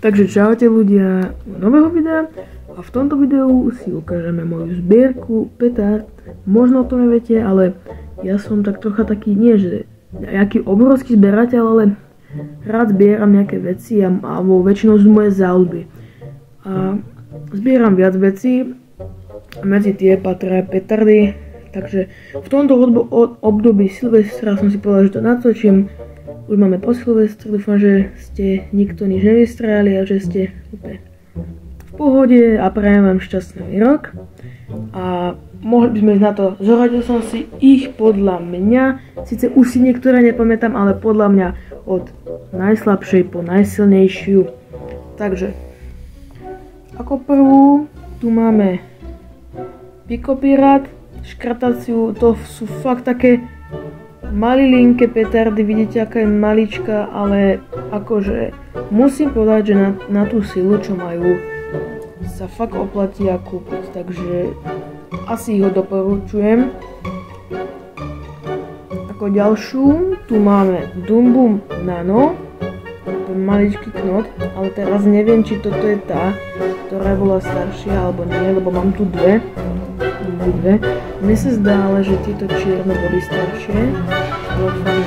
Takže čaute ľudia u nového videa a v tomto videu si ukážeme moju zbierku petárd. Možno o tom neviete, ale ja som tak trocha taký, nie že nejaký obrovský zberateľ, ale rád zbieram nejaké veci alebo väčšinou z moje záľuby. A zbieram viac vecí, medzi tie patria petardy, takže v tomto období Silvestra som si povedal, že to natočím. Už máme po Silvestri, dúfam, že ste nikto nič nevystrali a že ste úplne v pohode a prajem vám šťastný rok. A mohli by sme ísť na to, zoradil som si ich podľa mňa, síce už si niektoré nepamätám, ale podľa mňa od najslabšej po najsilnejšiu. Takže, ako prvú tu máme Pico Pirát, škrtaciu, to sú fakt také malilinké petardy, vidíte aká je malička, ale akože musím povedať, že na tú silu, čo majú, sa fakt oplatí a kúpiť, takže asi ho doporučujem. Ako ďalšiu tu máme Dumbum Nano, to je maličký knot, ale teraz neviem, či toto je tá, ktorá bola staršia alebo nie, lebo mám tu dve. Mne sa zdá ale, že tieto čierne boli staršie. Dúfam,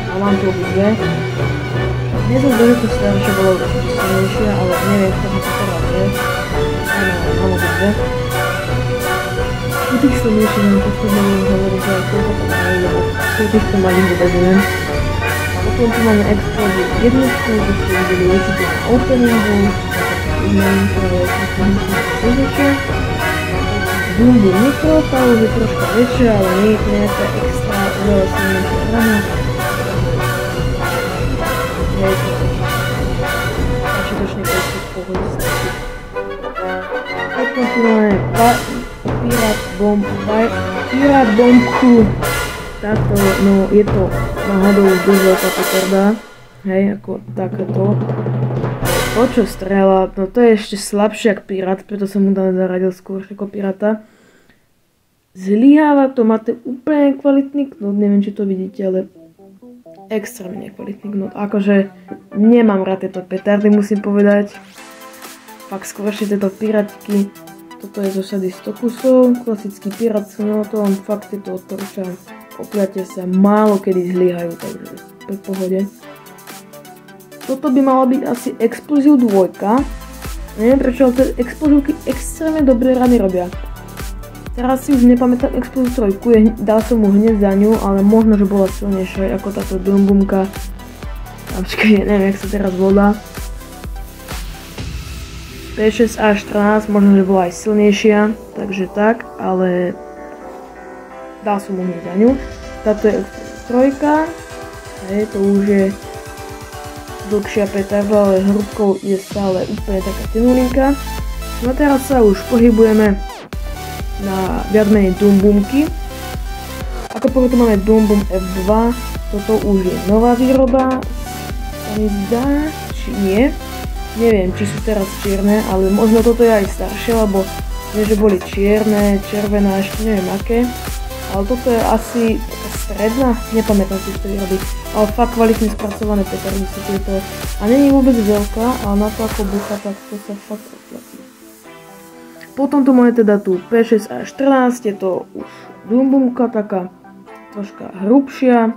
a mám tu obidve. Mne sa zdá, že to staršie bolo určite silnejšie, ale neviem, ktorý to teraz je. Mám obidve. U tých silnejších nám posledne budem hovoriť, že koľko to majú, lebo u týchto malých vôbec neviem. Potom tu máme Explosive jednotku, kde ste videli určite na openingu. Dumbum Mikro, tá už je troška väčšia, ale nie je to nejaká extra veľa silnejšia rana. Nie je to začiatočný počet v pohode stačí. Potom tu máme Pirát Bombku. Táto, no je to náhodou dosť veľká petarda. Hej, ako takéto. To, čo strieľa, no to je ešte slabšie ako Pirát, preto som mu zaradil skôr ako Piráta. Zlyháva to, máte úplne kvalitný knot, neviem, či to vidíte, ale extrémne kvalitný knot. Akože nemám rád tieto petardy, musím povedať. Fakt skôr ešte tieto pirátky. Toto je zo sady 100 kusov, klasický pirát s knotom, fakt si to odporúčam. Opiate sa, málo kedy zlyhajú, takže v pohode. Toto by malo byť asi Explosive 2. Neviem prečo, ale tie explozívky extrémne dobré rany robia. Teraz si už nepamätám Explosive 3, dal som mu hneď za ňu, ale možno, že bola silnejšia ako táto Dumbumka. A počkaj, neviem, jak sa teraz volá. P6A14, možno, že bola aj silnejšia, takže tak, ale dal som mu hneď za ňu. Táto je Explosive 3, to už je dlhšia petarda, ale hrudkou je stále úplne taká tenulinka. No a teraz sa už pohybujeme na viac menej Dumbumky. Ako prvú tu máme Dumbum F2, toto už je nová výroba, sa mi zdá, či nie. Neviem, či sú teraz čierne, ale možno toto je aj staršie, lebo nie, že boli čierne, červená, ešte neviem aké. Ale toto je asi taká stredná, nepamätám si, čo výroby. Ale fakt kvalitne spracované petardy sú tieto. A nie je vôbec veľká, ale na to ako bucha, tak to sa fakt oplatí. Potom tu máme teda tú P6A14, je to už Dumbumka, taká troška hrubšia,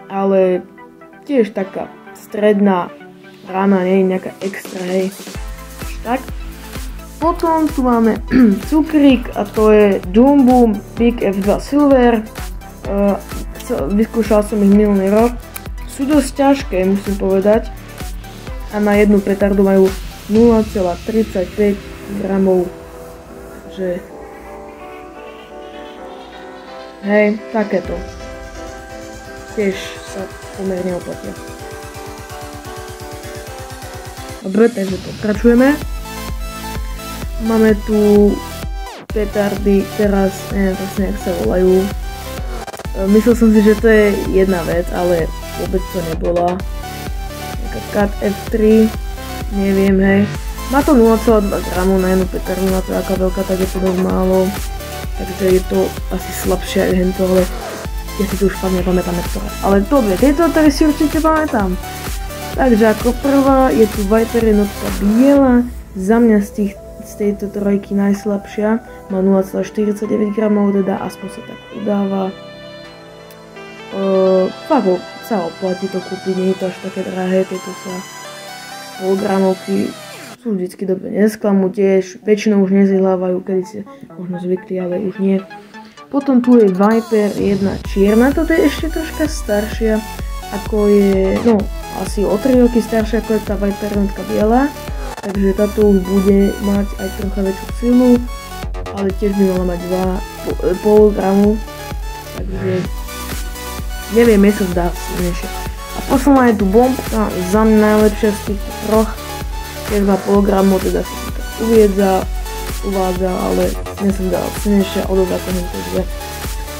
ale tiež taká stredná rana, nie je nejaká extra, hej. Tak. Potom tu máme cukrík a to je Dumbum Big F2 Silver. Vyskúšal som ich minulý rok. Sú dosť ťažké, musím povedať. A na jednu petardu majú 0,35 gramov. Takže hej, takéto. Tiež sa pomerne oplatia. Dobre, takže pokračujeme. Máme tu petardy, teraz neviem presne, jak sa volajú. Myslel som si, že to je jedna vec, ale vôbec to nebola. Nejaká Cat F3, neviem, hej. Má to 0,2 gramov na jednu petardu, na to aká veľká, tak je to dosť málo. Takže je to asi slabšie aj hento, ale ja si to už fakt nepamätám ktoré. Ale dobre, tieto tady si určite pamätám. Takže ako prvá je tu Viper jednotka biela, za mňa z tejto trojky najslabšia, má 0,49 gramov, teda aspoň sa tak udáva. Fakt sa oplatí to kúpiť, nie je to až také drahé, tieto sa polgramovky sú vždycky dobre nesklamú, tiež väčšinou už nezhľávajú, kedy si možno zvykli, ale už nie. Potom tu je Viper jedna čierna, toto je ešte troška staršia, ako je, no asi o 3 roky staršia ako je tá Viper jednotka biela, takže táto už bude mať aj trocha väčšiu silu, ale tiež by mala mať 2,5 gramu, takže neviem, je sa zdá silnejšie. A posledná je tu bombka, za mňa najlepšia z týchto troch, tiež 2,5 gramu, teda sa to tak uvádza, ale mne sa zdá silnejšia od ostatných dve.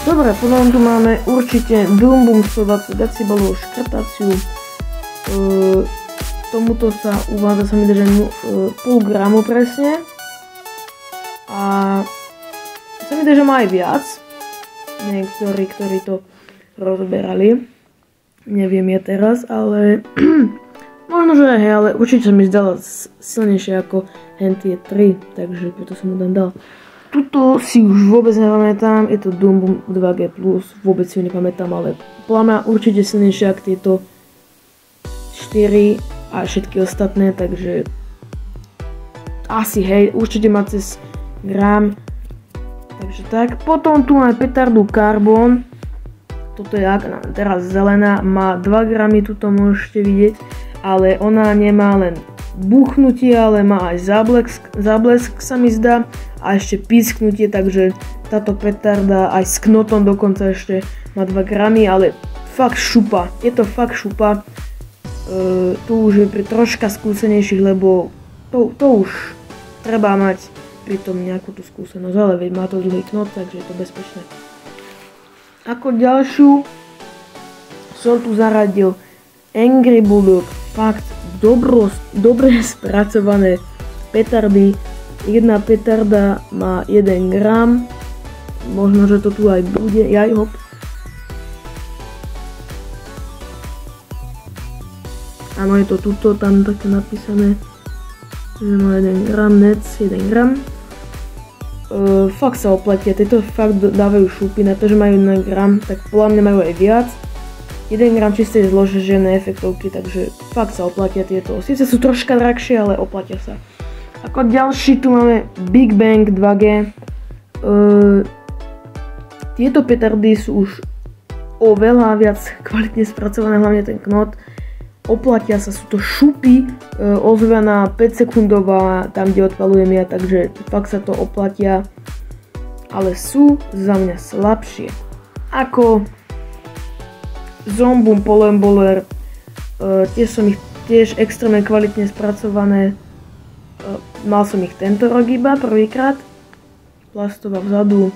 Dobre, potom tu máme určite Boom Boom 120 decibelov škrtaciu. Tomuto sa uvádza, sa mi drží 0,5 gramu presne. A sa mi drží aj viac. Niektorí, ktorí to rozberali. Neviem je teraz, ale možno, že hej, ale určite sa mi zdala silnejšie ako tie 3, takže preto som mu tam dal. Tuto si už vôbec nepamätám, je to Boom Boom 2G+, vôbec si ju nepamätám, ale podľa mňa určite silnejšie ako tieto 4 a všetky ostatné, takže asi hej, určite má cez gram, takže tak. Potom tu máme petardu Carbon, toto je teraz zelená, má 2 gramy, tuto môžete vidieť, ale ona nemá len buchnutie, ale má aj záblesk sa mi zdá a ešte písknutie, takže táto petarda aj s knotom dokonca ešte má 2 gramy, ale fakt šupa, je to fakt šupa. Tu už je pri troška skúsenejších, lebo to už treba mať pri tom nejakú tú skúsenosť, ale veď má to dlhý knot, takže je to bezpečné. Ako ďalšiu som tu zaradil Angry Bulldog, fakt dobre spracované petardy. Jedna petarda má 1 gram, možno, že to tu aj bude, hop. Áno, je to tuto, tam také napísané, že má 1 gram, nec 1 gram. Fakt sa oplatia, tieto fakt dávajú šupy, na to, že majú 1 gram, tak podľa mňa majú aj viac. 1 gram čistej zložené efektovky, takže fakt sa oplatia tieto. Sice sú troška drahšie, ale oplatia sa. Ako ďalší tu máme Big Bang 2G. Tieto petardy sú už oveľa viac kvalitne spracované, hlavne ten knot. Oplatia sa, sú to šupy, ozvená 5 sekundová, tam kde odpalujem ja, takže fakt sa to oplatia. Ale sú za mňa slabšie ako Zoom Boom Polemboller. Tie som ich tiež extrémne kvalitne spracované. Mal som ich tento rok iba prvýkrát. Plastová vzadu,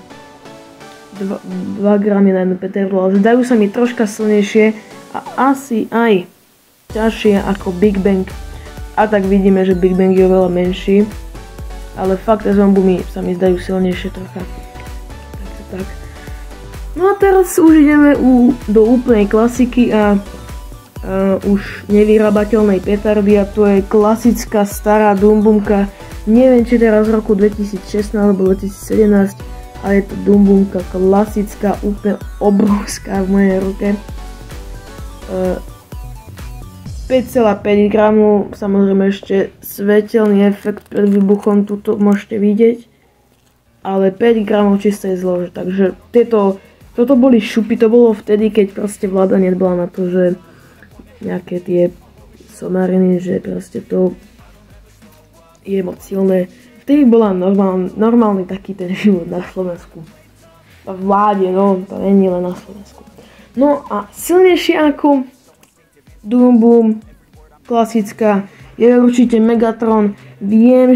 2 gramy na jednu petardu, ale zdajú sa mi troška silnejšie a asi aj ťažšie ako Big Bang. A tak vidíme, že Big Bang je oveľa menší. Ale fakt Zoom Boomy sa mi zdajú silnejšie trocha. Takže tak. No a teraz už ideme do úplnej klasiky a už nevyrábateľnej petardy, a to je klasická stará Boom Boomka. Neviem, či teraz z roku 2016 alebo 2017, ale je to Boom Boomka klasická, úplne obrovská v mojej ruke. 5,5 gramu, samozrejme ešte svetelný efekt pred výbuchom, tuto môžete vidieť, ale 5 gramov čistej zlože, takže toto boli šupy, to bolo vtedy, keď proste vláda nedbala na to, že nejaké tie somariny, že proste to je moc silné. Vtedy bola normálny taký ten život na Slovensku. V vláde, no, to nie len na Slovensku. No a silnejšie ako Boom Boom, klasická, je určite Megatron. Viem,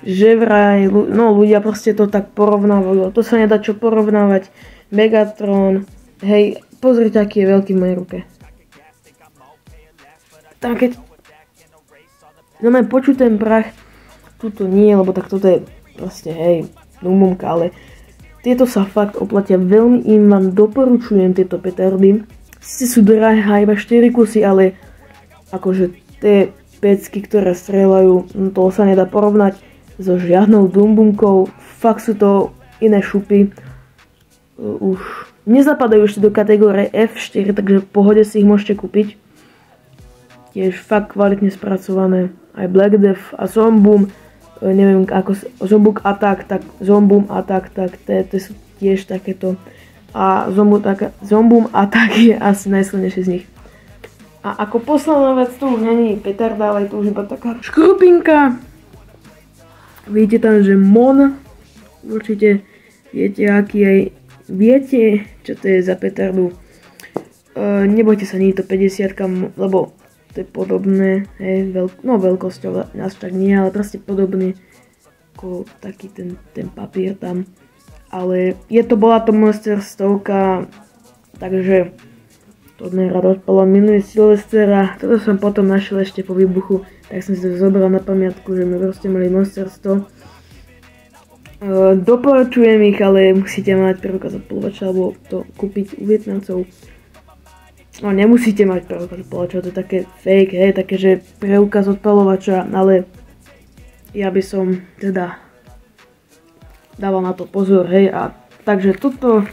že vraj, no ľudia proste to tak porovnávajú, to sa nedá čo porovnávať. Megatron, hej, pozrite, aký je veľký v mojej ruke. Tam keď počuť ten prach, tuto nie, lebo tak toto je proste, hej, Boom Boomka, ale tieto sa fakt oplatia, veľmi im vám doporučujem tieto petardy. Sice sú drahé, iba 4 kusy, ale akože tie pecky, ktoré strieľajú, no to sa nedá porovnať so žiadnou dumbumkou. Fakt sú to iné šupy. Už nezapadajú ešte do kategórie F4, takže v pohode si ich môžete kúpiť. Tiež fakt kvalitne spracované. Aj Black Death a Zomboom, neviem ako Zomboom Attack, tak Zomboom Attack, tak to sú tiež takéto. A Zomboom Attack je asi najsilnejší z nich. A ako posledná vec, tu už není petarda, ale je tu už iba taká škrupinka. Vidíte tam, že Mon, určite viete, aký aj viete, čo to je za petardu. Nebojte sa, nie je to 50, lebo to je podobné, hej, veľkosťou nás tak nie, ale proste podobný ako taký ten papír tam. Ale bola to Monster 100, takže to nerad odpalo minulý Silvester a toto som potom našiel ešte po výbuchu, tak som si to zobral na pamiatku, že my proste mali Monster 100. Doporučujem ich, ale musíte mať preukaz odpalovača, alebo to kúpiť u Vietnamcov. No nemusíte mať preukaz odpalovača, to je také fake, hej, také, že preukaz odpalovača, ale ja by som teda dával na to pozor, hej, a takže toto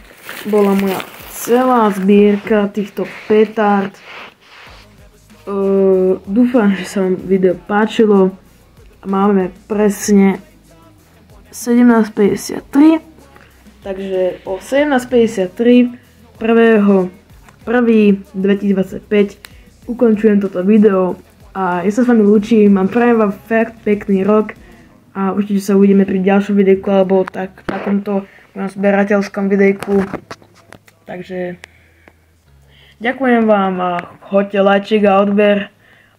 bola moja celá zbierka týchto petard. Dúfam, že sa vám video páčilo. Máme presne 17:53, takže o 17:53 1.1.2025 ukončujem toto video a ja sa s vami lúčim, prajem vám fakt pekný rok a určite sa uvidíme pri ďalšom videjku alebo takomto zberateľskom videjku. Takže ďakujem vám a hoďte lajčik a odber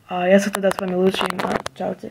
a ja sa teda s vami lúčim a čaute.